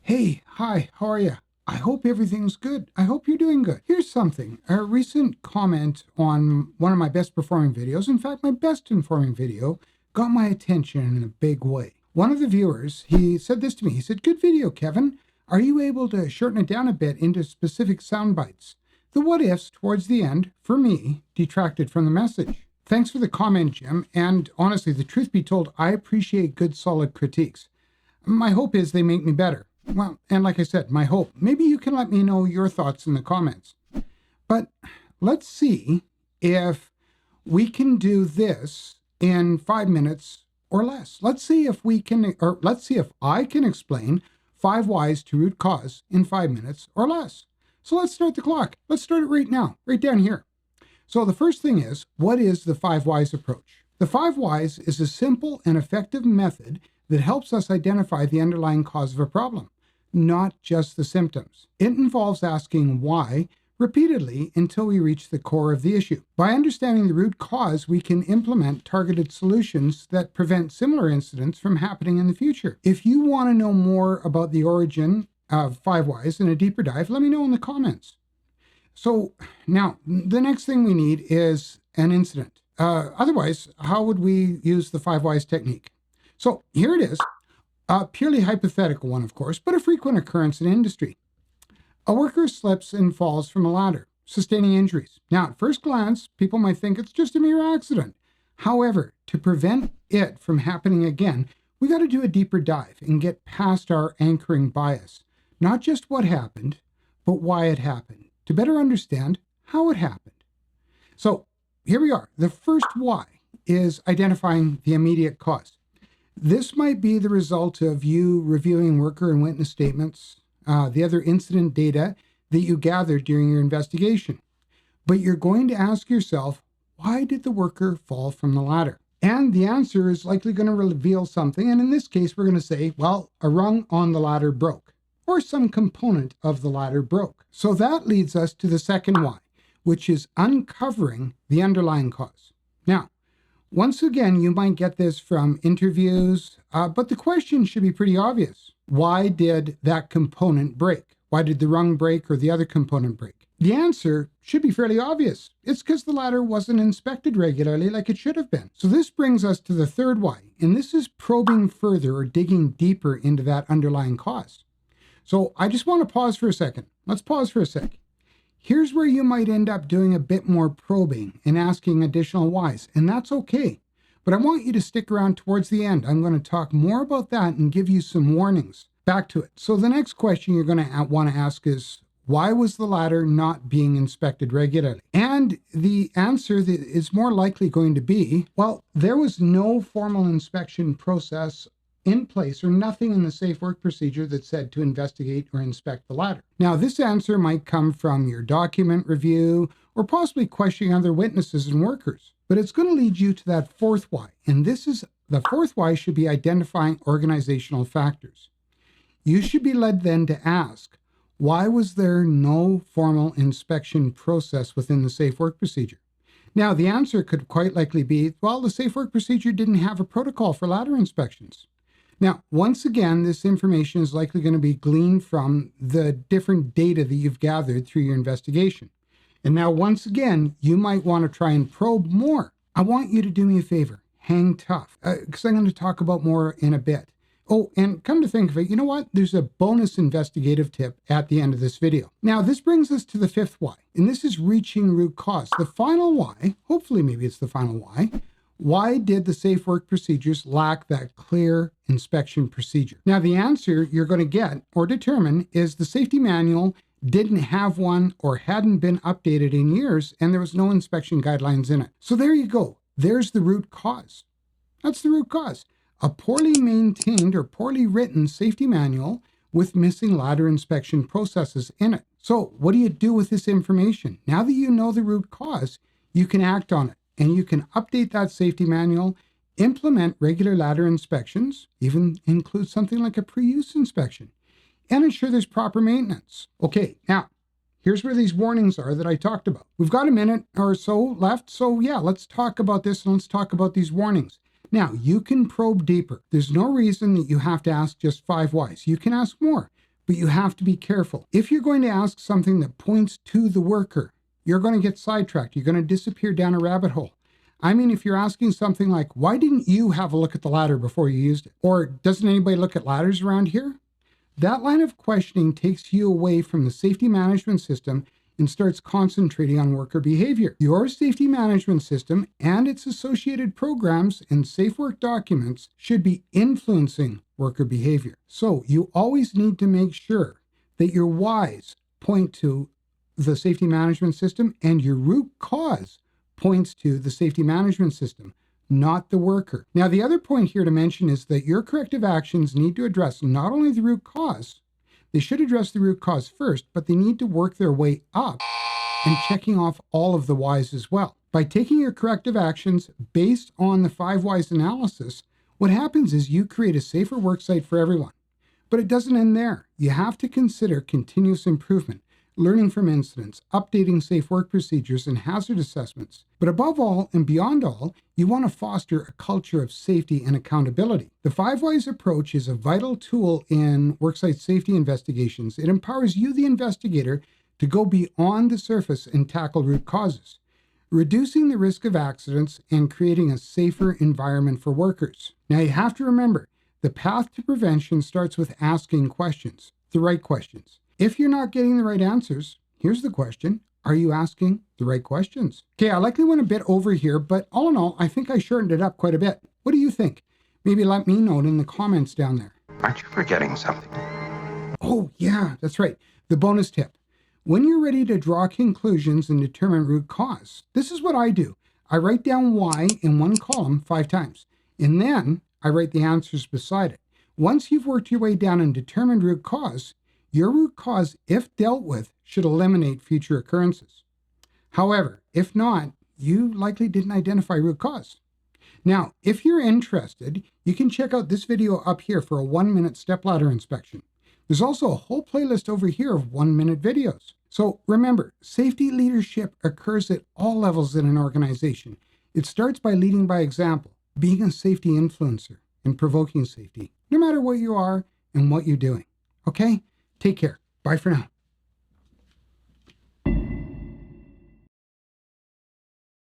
Hey, hi, how are you? I hope everything's good. I hope you're doing good. Here's something. A recent comment on one of my best performing videos, in fact, my best performing video, got my attention in a big way. One of the viewers, he said this to me. He said, "Good video, Kevin. Are you able to shorten it down a bit into specific sound bites? The what ifs towards the end, for me, detracted from the message." Thanks for the comment, Jim. And honestly, the truth be told, I appreciate good, solid critiques. My hope is they make me better. Well, and like I said, my hope. Maybe you can let me know your thoughts in the comments. But let's see if we can do this in 5 minutes or less. Let's see if I can explain 5 whys to root cause in 5 minutes or less. So let's start the clock. Let's start it right now, right down here. So the first thing is, what is the 5 whys approach? The 5 whys is a simple and effective method that helps us identify the underlying cause of a problem, not just the symptoms. It involves asking why repeatedly until we reach the core of the issue. By understanding the root cause, we can implement targeted solutions that prevent similar incidents from happening in the future. If you want to know more about the origin of 5 whys in a deeper dive, let me know in the comments. So now the next thing we need is an incident. Otherwise, how would we use the 5 whys technique? So here it is, a purely hypothetical one, of course, but a frequent occurrence in industry. A worker slips and falls from a ladder, sustaining injuries. Now, at first glance, people might think it's just a mere accident. However, to prevent it from happening again, we got to do a deeper dive and get past our anchoring bias. Not just what happened, but why it happened, to better understand how it happened. So here we are. The first why is identifying the immediate cause. This might be the result of you reviewing worker and witness statements, the other incident data that you gathered during your investigation. But you're going to ask yourself, why did the worker fall from the ladder? And the answer is likely going to reveal something. And in this case, we're going to say, well, a rung on the ladder broke, or some component of the ladder broke. So that leads us to the second why, which is uncovering the underlying cause. Now, once again, you might get this from interviews, but the question should be pretty obvious. Why did that component break? Why did the rung break or the other component break? The answer should be fairly obvious. It's because the ladder wasn't inspected regularly like it should have been. So this brings us to the third why, and this is probing further or digging deeper into that underlying cause. So I just want to pause for a second. Let's pause for a sec. Here's where you might end up doing a bit more probing and asking additional whys, and that's okay. But I want you to stick around towards the end. I'm going to talk more about that and give you some warnings. Back to it. So the next question you're going to want to ask is, why was the ladder not being inspected regularly? And the answer that is more likely going to be, well, there was no formal inspection process in place or nothing in the safe work procedure that said to investigate or inspect the ladder. Now, this answer might come from your document review or possibly questioning other witnesses and workers, but it's going to lead you to that fourth why. And this is the fourth why should be identifying organizational factors. You should be led then to ask, why was there no formal inspection process within the safe work procedure? Now, the answer could quite likely be, well, the safe work procedure didn't have a protocol for ladder inspections. Now, once again, this information is likely going to be gleaned from the different data that you've gathered through your investigation. And now, once again, you might want to try and probe more. I want you to do me a favor. Hang tough, because I'm going to talk about more in a bit. Oh, and come to think of it, you know what? There's a bonus investigative tip at the end of this video. Now, this brings us to the fifth why, and this is reaching root cause. The final why, hopefully maybe it's the final why did the safe work procedures lack that clear inspection procedure? Now, the answer you're going to get or determine is the safety manual didn't have one or hadn't been updated in years, and there was no inspection guidelines in it. So there you go. There's the root cause. That's the root cause. A poorly maintained or poorly written safety manual with missing ladder inspection processes in it. So what do you do with this information? Now that you know the root cause, you can act on it. And you can update that safety manual, implement regular ladder inspections, even include something like a pre-use inspection, and ensure there's proper maintenance. Okay, now, here's where these warnings are that I talked about. We've got a minute or so left, so yeah, let's talk about this and let's talk about these warnings. Now, you can probe deeper. There's no reason that you have to ask just 5 whys. You can ask more. but you have to be careful. If you're going to ask something that points to the worker, you're going to get sidetracked. You're going to disappear down a rabbit hole. I mean, if you're asking something like, why didn't you have a look at the ladder before you used it? Or doesn't anybody look at ladders around here? That line of questioning takes you away from the safety management system and starts concentrating on worker behavior. Your safety management system and its associated programs and safe work documents should be influencing worker behavior. So you always need to make sure that your whys point to the safety management system and your root cause points to the safety management system, not the worker. Now, the other point here to mention is that your corrective actions need to address not only the root cause, they should address the root cause first, but they need to work their way up and checking off all of the whys as well. By taking your corrective actions based on the 5 whys analysis, what happens is you create a safer worksite for everyone. But it doesn't end there. You have to consider continuous improvement, learning from incidents, updating safe work procedures, and hazard assessments. But above all and beyond all, you want to foster a culture of safety and accountability. The 5 Whys approach is a vital tool in worksite safety investigations. It empowers you, the investigator, to go beyond the surface and tackle root causes, reducing the risk of accidents and creating a safer environment for workers. Now, you have to remember, the path to prevention starts with asking questions, the right questions. If you're not getting the right answers, here's the question. Are you asking the right questions? Okay, I likely went a bit over here, but all in all, I think I shortened it up quite a bit. What do you think? Maybe let me know in the comments down there. Aren't you forgetting something? Oh, yeah, that's right. The bonus tip. When you're ready to draw conclusions and determine root cause, this is what I do. I write down why in one column 5 times, and then I write the answers beside it. Once you've worked your way down and determined root cause, your root cause, if dealt with, should eliminate future occurrences. However, if not, you likely didn't identify root cause. Now, if you're interested, you can check out this video up here for a 1-minute stepladder inspection. There's also a whole playlist over here of 1-minute videos. So remember, safety leadership occurs at all levels in an organization. It starts by leading by example, being a safety influencer, and provoking safety, no matter what you are and what you're doing. Okay? Take care. Bye for now.